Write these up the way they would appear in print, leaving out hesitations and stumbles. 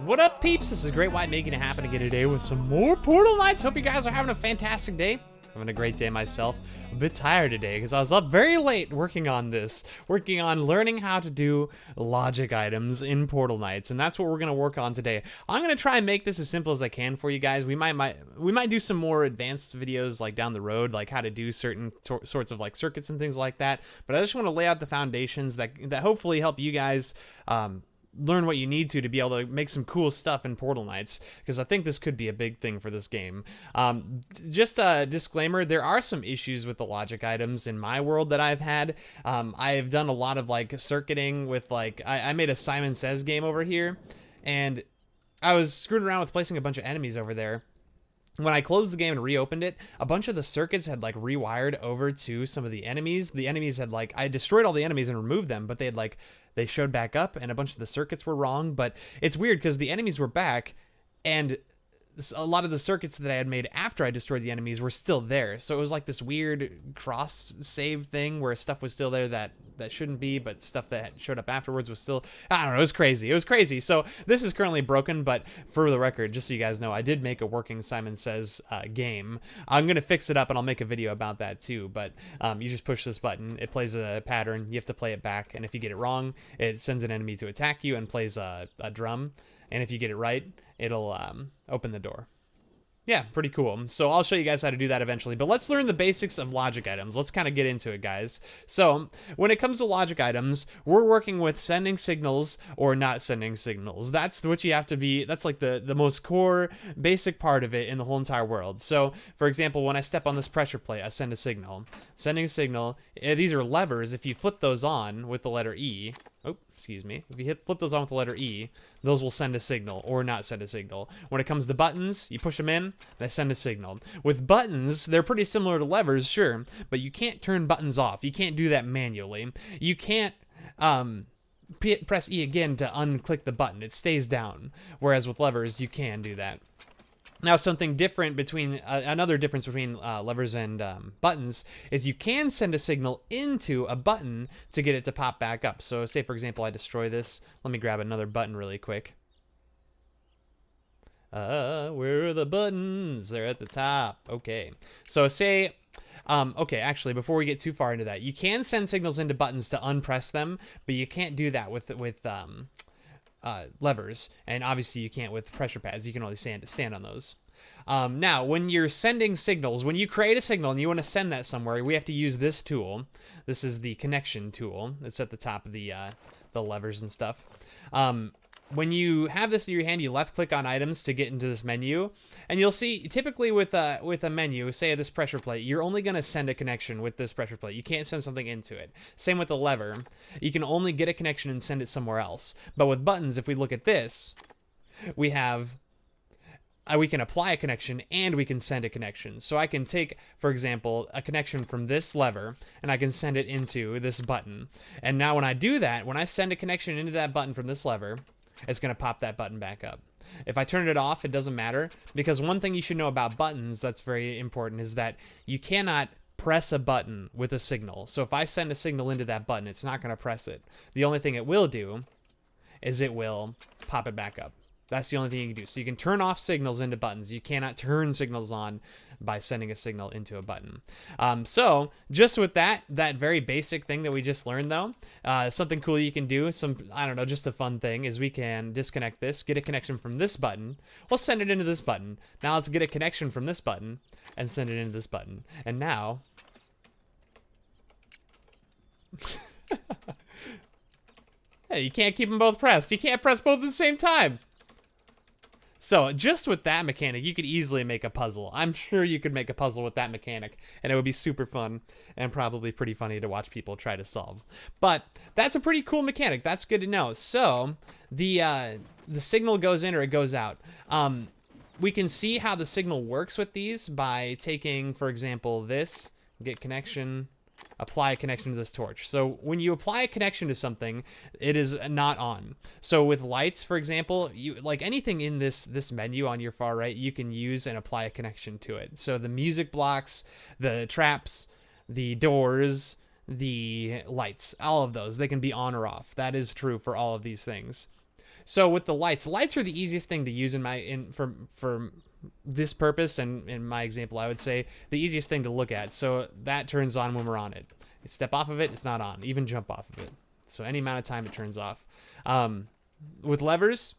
What up, peeps? This is Great White making it happen again today with some more Portal Nights. Hope you guys are having a fantastic day. Having a great day myself. A bit tired today because I was up very late working on learning how to do logic items in Portal Nights, and that's what we're gonna work on today. I'm gonna try and make this as simple as I can for you guys. We might do some more advanced videos like down the road, like how to do certain sorts of like circuits and things like that. But I just want to lay out the foundations that hopefully help you guys learn what you need to be able to make some cool stuff in Portal Nights, because I think this could be a big thing for this game. Just a disclaimer, there are some issues with the logic items in my world that I've had. I've done a lot of like circuiting with like, I made a Simon Says game over here, and I was screwing around with placing a bunch of enemies over there. When I closed the game and reopened it, a bunch of the circuits had like rewired over to some of the enemies. The enemies had like, I destroyed all the enemies and removed them, but they showed back up and a bunch of the circuits were wrong. But it's weird because the enemies were back and a lot of the circuits that I had made after I destroyed the enemies were still there. So it was like this weird cross save thing where stuff was still there that shouldn't be, but stuff that showed up afterwards was still, I don't know, it was crazy. It was crazy. So this is currently broken, but for the record, just so you guys know, I did make a working Simon Says game. I'm going to fix it up and I'll make a video about that too, but you just push this button, it plays a pattern, you have to play it back, and if you get it wrong, it sends an enemy to attack you and plays a drum, and if you get it right, it'll open the door. Yeah, pretty cool. So I'll show you guys how to do that eventually, but let's learn the basics of logic items. Let's kind of get into it, guys. So when it comes to logic items, we're working with sending signals or not sending signals. That's what you have to be, that's like the most core basic part of it in the whole entire world. So for example, when I step on this pressure plate, I send a signal. Sending a signal, these are levers. If you flip those on with the letter E, oh, excuse me. If you flip those on with the letter E, those will send a signal or not send a signal. When it comes to buttons, you push them in, they send a signal. With buttons, they're pretty similar to levers, sure, but you can't turn buttons off. You can't do that manually. You can't press E again to unclick the button. It stays down. Whereas with levers, you can do that. Now, something different between, another difference between levers and buttons is you can send a signal into a button to get it to pop back up. So say, for example, I destroy this. Let me grab another button really quick. Where are the buttons? They're at the top. Okay. So say, okay, actually, before we get too far into that, you can send signals into buttons to unpress them, but you can't do that with levers, and obviously you can't with pressure pads. You can only stand on those. Now, when you're sending signals, when you create a signal and you want to send that somewhere, we have to use this tool. This is the connection tool. It's at the top of the levers and stuff. When you have this in your hand, you left click on items to get into this menu, and you'll see typically with a menu, say this pressure plate, you're only going to send a connection with this pressure plate. You can't send something into it. Same with the lever. You can only get a connection and send it somewhere else. But with buttons, if we look at this, we have we can apply a connection and we can send a connection. So I can take, for example, a connection from this lever and I can send it into this button. And now when I do that, when I send a connection into that button from this lever, it's going to pop that button back up. If I turn it off, it doesn't matter, because one thing you should know about buttons that's very important is that you cannot press a button with a signal. So if I send a signal into that button, it's not going to press it. The only thing it will do is it will pop it back up. That's the only thing you can do. So you can turn off signals into buttons. You cannot turn signals on by sending a signal into a button. So just with that very basic thing that we just learned though, something cool you can do, I don't know, just a fun thing is we can disconnect this, get a connection from this button. We'll send it into this button. Now let's get a connection from this button and send it into this button. And now, hey, you can't keep them both pressed. You can't press both at the same time. So just with that mechanic, you could easily make a puzzle. I'm sure you could make a puzzle with that mechanic, and it would be super fun and probably pretty funny to watch people try to solve. But that's a pretty cool mechanic. That's good to know. So the signal goes in or it goes out. We can see how the signal works with these by taking, for example, this, get connection, apply a connection to this torch. So when you apply a connection to something, it is not on. So with lights, for example, you like anything in this menu on your far right, you can use and apply a connection to it. So the music blocks, the traps, the doors, the lights, all of those, they can be on or off. That is true for all of these things. So with the lights are the easiest thing to use for this purpose, and in my example, I would say the easiest thing to look at. So that turns on when we're on it. You step off of it, it's not on. Even jump off of it. So any amount of time it turns off. With levers,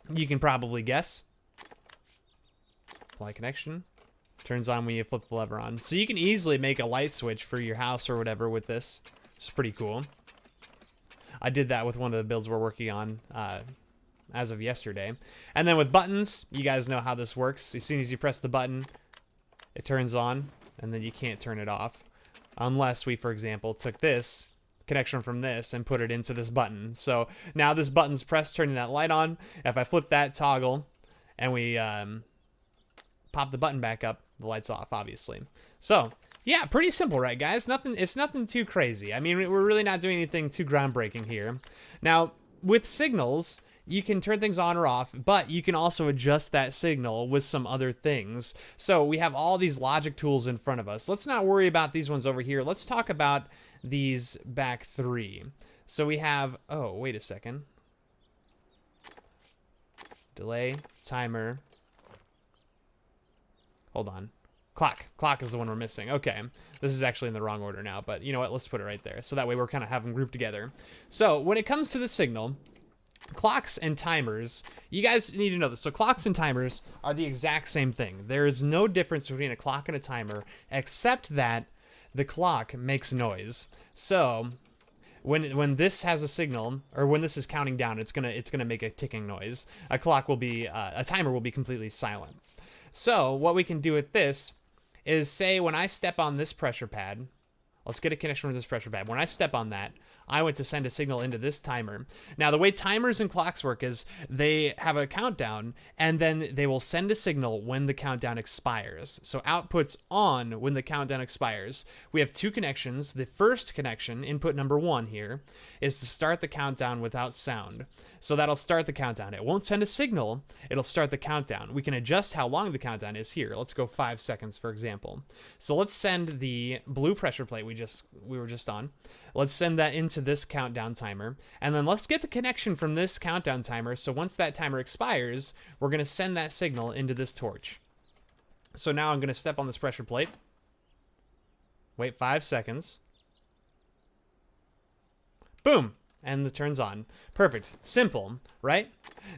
you can probably guess. Apply connection. Turns on when you flip the lever on. So you can easily make a light switch for your house or whatever with this. It's pretty cool. I did that with one of the builds we're working on as of yesterday. And then with buttons, you guys know how this works. As soon as you press the button, it turns on, and then you can't turn it off. Unless we, for example, took this connection from this and put it into this button. So now this button's pressed, turning that light on. If I flip that toggle and we pop the button back up, the light's off, obviously. So yeah, pretty simple, right, guys? It's nothing too crazy. I mean, we're really not doing anything too groundbreaking here. Now, with signals, you can turn things on or off, but you can also adjust that signal with some other things. So we have all these logic tools in front of us. Let's not worry about these ones over here. Let's talk about these back three. So we have, oh, wait a second. Delay, timer. Hold on. Clock. Clock is the one we're missing. Okay. This is actually in the wrong order now, but you know what? Let's put it right there. So that way we're kind of having them grouped together. So when it comes to the signal, clocks and timers, you guys need to know this. So clocks and timers are the exact same thing. There is no difference between a clock and a timer, except that the clock makes noise. So when this has a signal, or when this is counting down, it's gonna make a ticking noise. A timer will be completely silent. So what we can do with this is, say when I step on this pressure pad, let's get a connection with this pressure pad. When I step on that, I want to send a signal into this timer. Now, the way timers and clocks work is they have a countdown, and then they will send a signal when the countdown expires. So output's on when the countdown expires. We have two connections. The first connection, input number 1 here, is to start the countdown without sound. So that'll start the countdown. It won't send a signal. It'll start the countdown. We can adjust how long the countdown is here. Let's go 5 seconds, for example. So let's send the blue pressure plate we were just on. Let's send that into this countdown timer, and then let's get the connection from this countdown timer. So once that timer expires, we're going to send that signal into this torch. So now I'm going to step on this pressure plate, wait 5 seconds, boom, and it turns on. Perfect. Simple, right?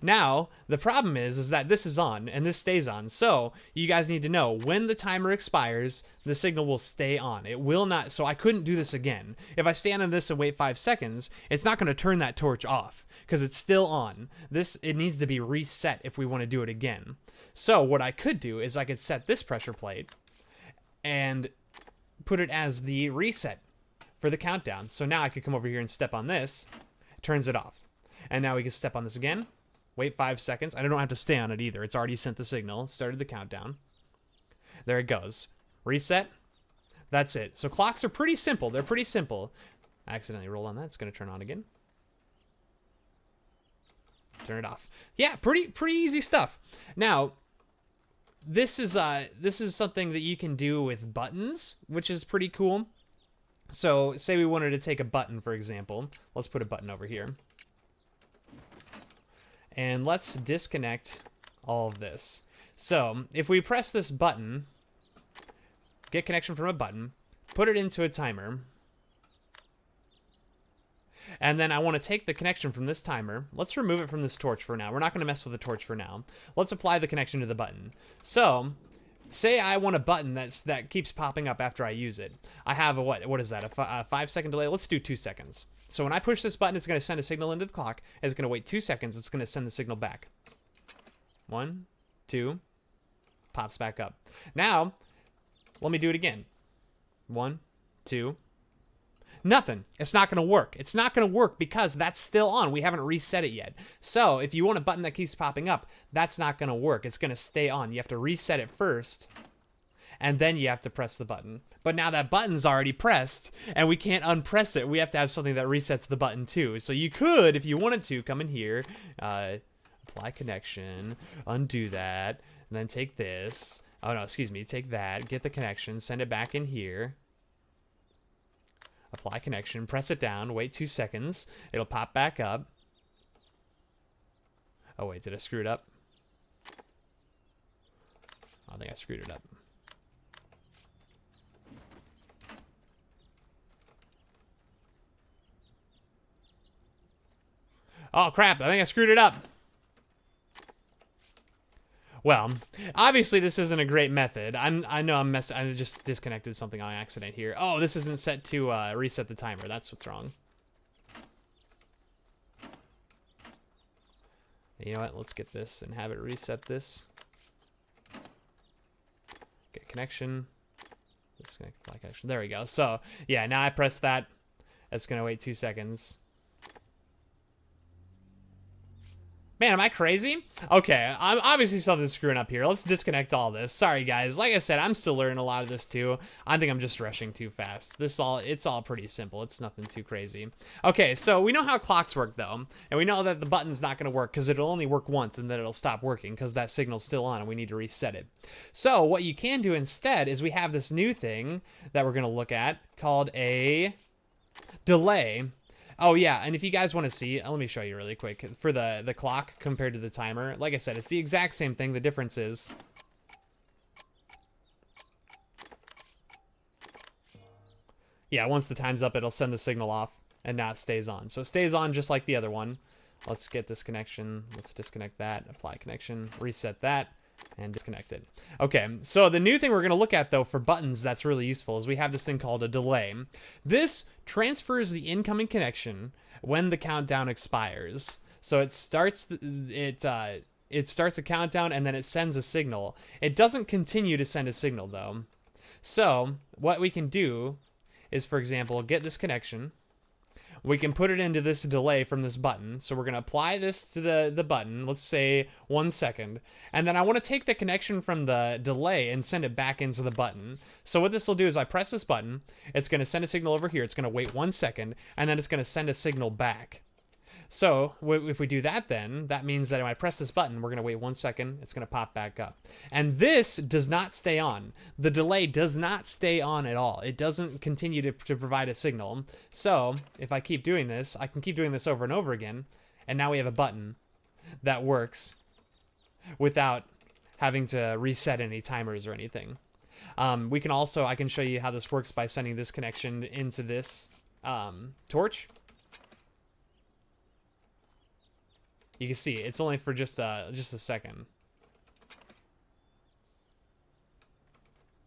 Now, the problem is that this is on, and this stays on. So, you guys need to know, when the timer expires, the signal will stay on. It will not, so I couldn't do this again. If I stand on this and wait 5 seconds, it's not going to turn that torch off, because it's still on. It needs to be reset if we want to do it again. So, what I could do is I could set this pressure plate, and put it as the reset for the countdown. So now I could come over here and step on this, it turns it off. And now we can step on this again, wait 5 seconds. I don't have to stay on it either. It's already sent the signal, it started the countdown. There it goes. Reset. That's it. So clocks are pretty simple. They're pretty simple. I accidentally rolled on that. It's going to turn on again. Turn it off. Yeah, pretty easy stuff. Now, this is something that you can do with buttons, which is pretty cool. So, say we wanted to take a button, for example. Let's put a button over here. And let's disconnect all of this. So, if we press this button, get connection from a button, put it into a timer, and then I want to take the connection from this timer. Let's remove it from this torch for now. We're not going to mess with the torch for now. Let's apply the connection to the button. So, say I want a button that keeps popping up after I use it. I have a, what is that, a 5 second delay? Let's do 2 seconds. So when I push this button, it's going to send a signal into the clock. It's going to wait 2 seconds. It's going to send the signal back. 1, 2, pops back up. Now, let me do it again. 1, 2. Nothing. It's not going to work. It's not going to work because that's still on. We haven't reset it yet. So if you want a button that keeps popping up, that's not going to work. It's going to stay on. You have to reset it first, and then you have to press the button. But now that button's already pressed, and we can't unpress it. We have to have something that resets the button too. So you could, if you wanted to, come in here, apply connection, undo that, and then take this. Oh no, excuse me. Take that, get the connection, send it back in here. Apply connection, press it down, wait 2 seconds. It'll pop back up. Oh, wait, did I screw it up? I think I screwed it up. Oh, crap. I think I screwed it up. Well, obviously this isn't a great method. I know I just disconnected something on accident here. Oh, this isn't set to reset the timer. That's what's wrong. You know what? Let's get this and have it reset this. Get connection. Disconnect apply connection. There we go. So, yeah, now I press that. It's going to wait 2 seconds. Man, am I crazy? Okay, I'm obviously something screwing up here. Let's disconnect all this. Sorry, guys. Like I said, I'm still learning a lot of this, too. I think I'm just rushing too fast. It's all pretty simple. It's nothing too crazy. Okay, so we know how clocks work, though. And we know that the button's not going to work because it'll only work once and then it'll stop working because that signal's still on and we need to reset it. So what you can do instead is we have this new thing that we're going to look at called a delay. Oh, yeah, and if you guys want to see, let me show you really quick. For the clock compared to the timer, like I said, it's the exact same thing. The difference is... yeah, once the time's up, it'll send the signal off, and now it stays on. So it stays on just like the other one. Let's get this connection. Let's disconnect that, apply connection, reset that, and disconnect it. Okay, so the new thing we're going to look at, though, for buttons that's really useful is we have this thing called a delay. This transfers the incoming connection when the countdown expires. So it starts it starts a countdown and then it sends a signal. It doesn't continue to send a signal, though. So what we can do is, for example, get this connection. We can put it into this delay from this button. So we're going to apply this to the button, let's say 1 second. And then I want to take the connection from the delay and send it back into the button. So what this will do is I press this button. It's going to send a signal over here. It's going to wait 1 second. And then it's going to send a signal back. So if we do that, then that means that when I press this button, we're going to wait 1 second. It's going to pop back up. And this does not stay on. The delay does not stay on at all. It doesn't continue to provide a signal. So if I keep doing this, I can keep doing this over and over again. And now we have a button that works without having to reset any timers or anything. We can also, I can show you how this works by sending this connection into this torch. You can see it's only for just a second.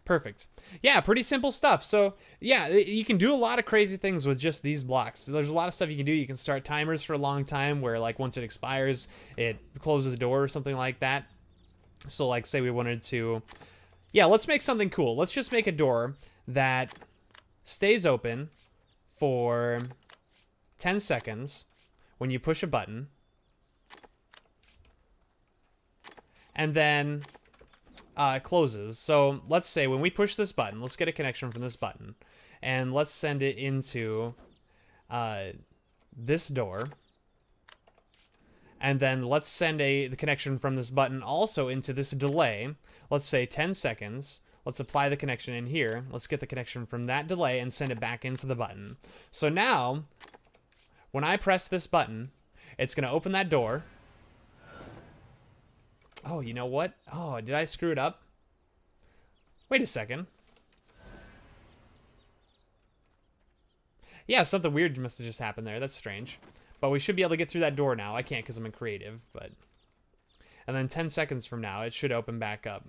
Perfect. Yeah, pretty simple stuff. So yeah, you can do a lot of crazy things with just these blocks. There's a lot of stuff you can do. You can start timers for a long time where, like, once it expires, it closes the door or something like that. So, like, say we wanted to, yeah, let's make something cool. Let's just make a door that stays open for 10 seconds when you push a button. And then it closes. So let's say when we push this button, let's get a connection from this button, and let's send it into this door. And then let's send the connection from this button also into this delay. Let's say 10 seconds. Let's apply the connection in here. Let's get the connection from that delay and send it back into the button. So now, when I press this button, it's going to open that door. Oh, you know what? Oh, did I screw it up? Wait a second. Yeah, something weird must have just happened there. That's strange. But we should be able to get through that door now. I can't because I'm in creative, but... And then 10 seconds from now, it should open back up.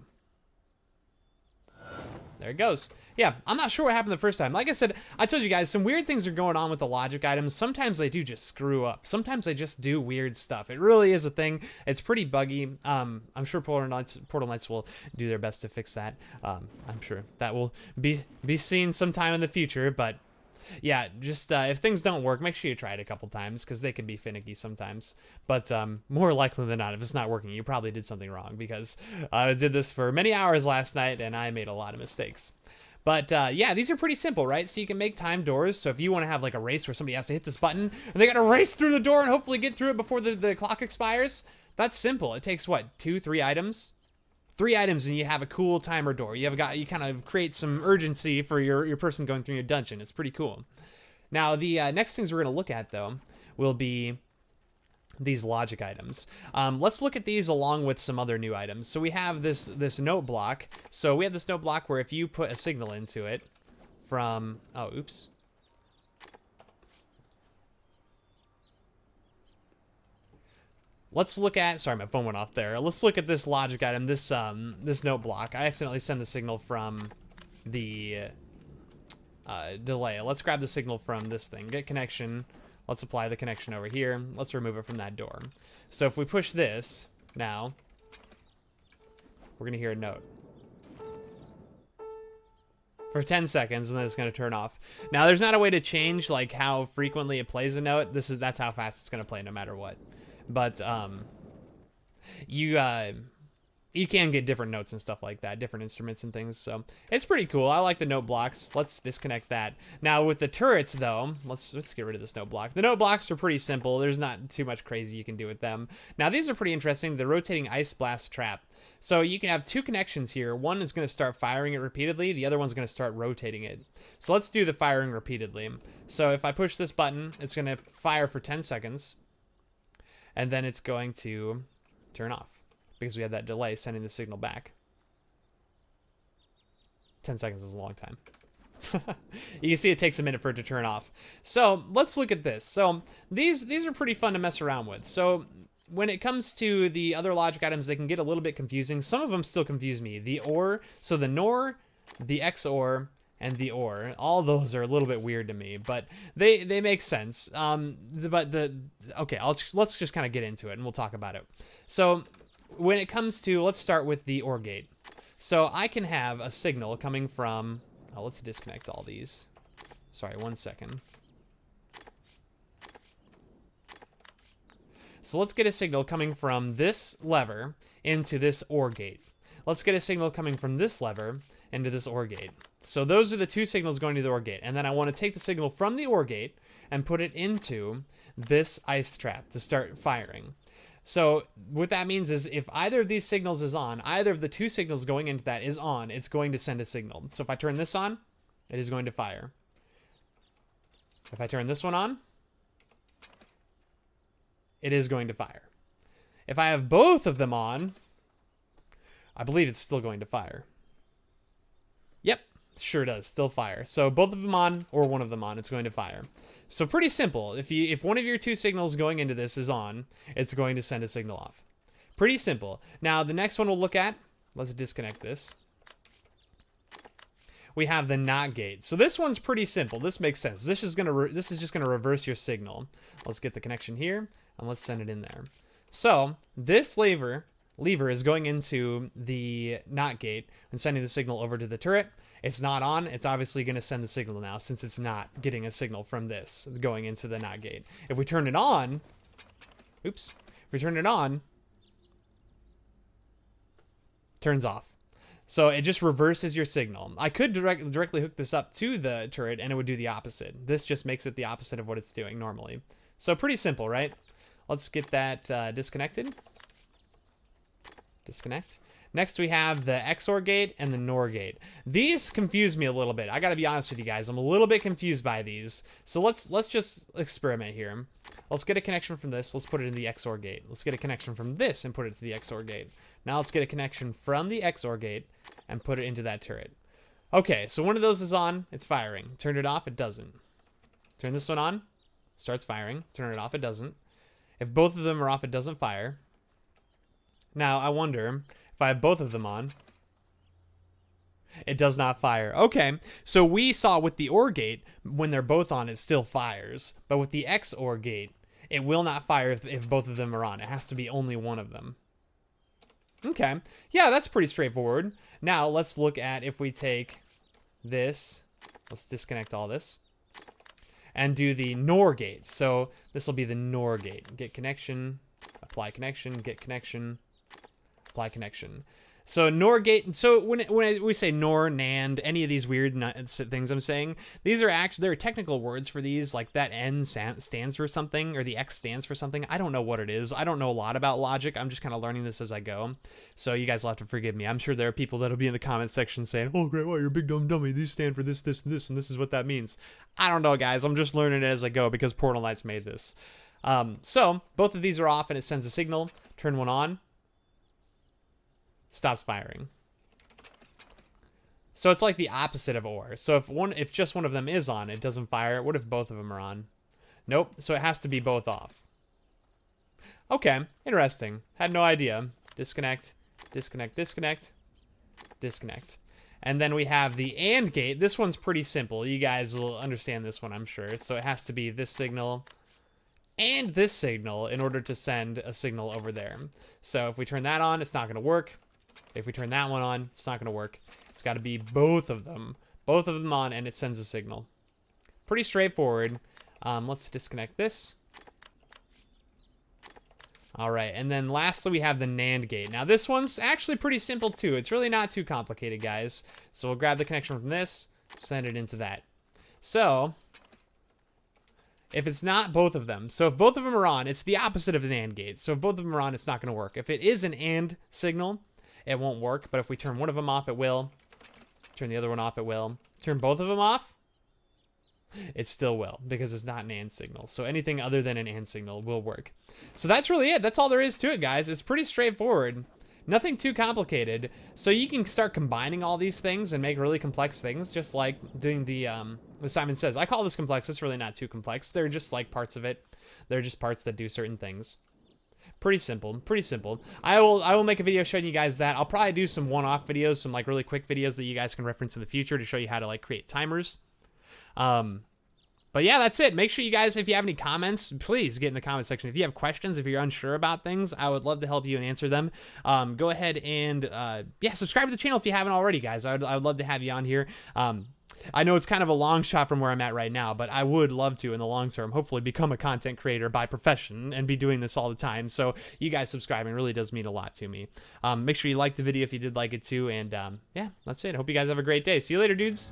There it goes. Yeah, I'm not sure what happened the first time. Like I said, I told you guys, some weird things are going on with the logic items. Sometimes they do just screw up. Sometimes they just do weird stuff. It really is a thing. It's pretty buggy. I'm sure Portal Knights will do their best to fix that. I'm sure that will be seen sometime in the future, but... yeah, just if things don't work, make sure you try it a couple times because they can be finicky sometimes. But more likely than not, if it's not working, you probably did something wrong because I did this for many hours last night and I made a lot of mistakes. But yeah, these are pretty simple, right? So you can make timed doors. So if you want to have like a race where somebody has to hit this button and they got to race through the door and hopefully get through it before the clock expires, that's simple. It takes what, 2-3 items? 3 items and you have a cool timer door. You kind of create some urgency for your person going through your dungeon. It's pretty cool. Now the next things we're going to look at though will be these logic items. Let's look at these along with some other new items. So we have this note block. So we have this note block where if you put a signal into it from, oh, oops. Let's look at, sorry, my phone went off there. Let's look at this logic item, this note block. I accidentally sent the signal from the delay. Let's grab the signal from this thing. Get connection. Let's apply the connection over here. Let's remove it from that door. So if we push this now, we're going to hear a note for 10 seconds, and then it's going to turn off. Now, there's not a way to change like how frequently it plays a note. That's how fast it's going to play no matter what. But you can get different notes and stuff like that, different instruments and things. So it's pretty cool. I like the note blocks. Let's disconnect that. Now with the turrets though, let's get rid of this note block. The note blocks are pretty simple. There's not too much crazy you can do with them. Now these are pretty interesting. The rotating ice blast trap. So you can have two connections here. One is going to start firing it repeatedly. The other one's going to start rotating it. So let's do the firing repeatedly. So if I push this button, it's going to fire for 10 seconds. And then it's going to turn off because we had that delay sending the signal back. 10 seconds is a long time. You can see it takes a minute for it to turn off. So let's look at this. So these are pretty fun to mess around with. So when it comes to the other logic items, they can get a little bit confusing. Some of them still confuse me. The OR, so the NOR, the XOR, and the OR, all those are a little bit weird to me, but they make sense. Okay, let's just kind of get into it and we'll talk about it. So when it comes to, let's start with the OR gate. So I can have a signal coming from, let's disconnect all these. Sorry, 1 second. So let's get a signal coming from this lever into this OR gate. Let's get a signal coming from this lever into this OR gate. So those are the two signals going to the OR gate. And then I want to take the signal from the OR gate and put it into this ice trap to start firing. So what that means is if either of these signals is on, either of the two signals going into that is on, it's going to send a signal. So if I turn this on, it is going to fire. If I turn this one on, it is going to fire. If I have both of them on, I believe it's still going to fire. Yep, sure does, still fire. So both of them on or one of them on, it's going to fire. So pretty simple. If one of your two signals going into this is on, it's going to send a signal off. Pretty simple. Now the next one we'll look at, let's disconnect this. We have the NOT gate. So this one's pretty simple. This makes sense. This is just gonna reverse your signal. Let's get the connection here and let's send it in there. So this lever is going into the NOT gate and sending the signal over to the turret. It's not on. It's obviously going to send the signal now since it's not getting a signal from this going into the NOT gate. If we turn it on, oops, if we turn it on, turns off. So it just reverses your signal. I could directly hook this up to the turret and it would do the opposite. This just makes it the opposite of what it's doing normally. So pretty simple, right? Let's get that disconnected. Disconnect. Next we have the XOR gate and the NOR gate. These confuse me a little bit. I gotta be honest with you guys. I'm a little bit confused by these. So let's just experiment here. Let's get a connection from this. Let's put it in the XOR gate. Let's get a connection from this and put it to the XOR gate. Now let's get a connection from the XOR gate and put it into that turret. Okay, so one of those is on. It's firing. Turn it off. It doesn't. Turn this one on. Starts firing. Turn it off. It doesn't. If both of them are off, it doesn't fire. Now, I wonder if I have both of them on, it does not fire. Okay, so we saw with the OR gate, when they're both on, it still fires. But with the XOR gate, it will not fire if both of them are on. It has to be only one of them. Okay, yeah, that's pretty straightforward. Now, let's look at if we take this. Let's disconnect all this. And do the NOR gate. So this will be the NOR gate. Get connection, apply connection, get connection, apply connection. So NOR gate. So when we say NOR, NAND, any of these weird things I'm saying, these are actually, there are technical words for these, like that N stands for something, or the X stands for something. I don't know what it is. I don't know a lot about logic. I'm just kind of learning this as I go. So you guys will have to forgive me. I'm sure there are people that'll be in the comment section saying, "Oh, great, well, you're a big dumb dummy. These stand for this, this, and this, and this is what that means." I don't know, guys. I'm just learning it as I go because Portal Knights made this. So both of these are off and it sends a signal. Turn one on. Stops firing. So it's like the opposite of or. So if just one of them is on, it doesn't fire. What if both of them are on? Nope. So it has to be both off. Okay, interesting. Had no idea. Disconnect, disconnect, disconnect, disconnect. And then we have the AND gate. This one's pretty simple. You guys will understand this one, I'm sure. So it has to be this signal and this signal in order to send a signal over there. So if we turn that on, it's not going to work. If we turn that one on, it's not going to work. It's got to be both of them on, and it sends a signal. Pretty straightforward. Let's disconnect this. All right, and then lastly, we have the NAND gate. Now, this one's actually pretty simple, too. It's really not too complicated, guys. So we'll grab the connection from this, send it into that. So if it's not both of them, so if both of them are on, it's the opposite of the NAND gate. So if both of them are on, it's not going to work. If it is an AND signal, it won't work. But if we turn one of them off, it will. Turn the other one off, it will. Turn both of them off, it still will, because it's not an AND signal. So anything other than an AND signal will work. So that's really it. That's all there is to it, guys. It's pretty straightforward. Nothing too complicated. So you can start combining all these things and make really complex things, just like doing the Simon Says. I call this complex. It's really not too complex. They're just like parts of it. They're just parts that do certain things. Pretty simple, pretty simple. I will make a video showing you guys that. I'll probably do some one-off videos, some like really quick videos that you guys can reference in the future to show you how to like create timers. But yeah, that's it. Make sure you guys, if you have any comments, please get in the comment section. If you have questions, if you're unsure about things, I would love to help you and answer them. Go ahead and yeah, subscribe to the channel if you haven't already, guys. I would love to have you on here. I know it's kind of a long shot from where I'm at right now, but I would love to, in the long term, hopefully become a content creator by profession and be doing this all the time. So you guys subscribing really does mean a lot to me. Make sure you like the video if you did like it too. And yeah, that's it. Hope you guys have a great day. See you later, dudes.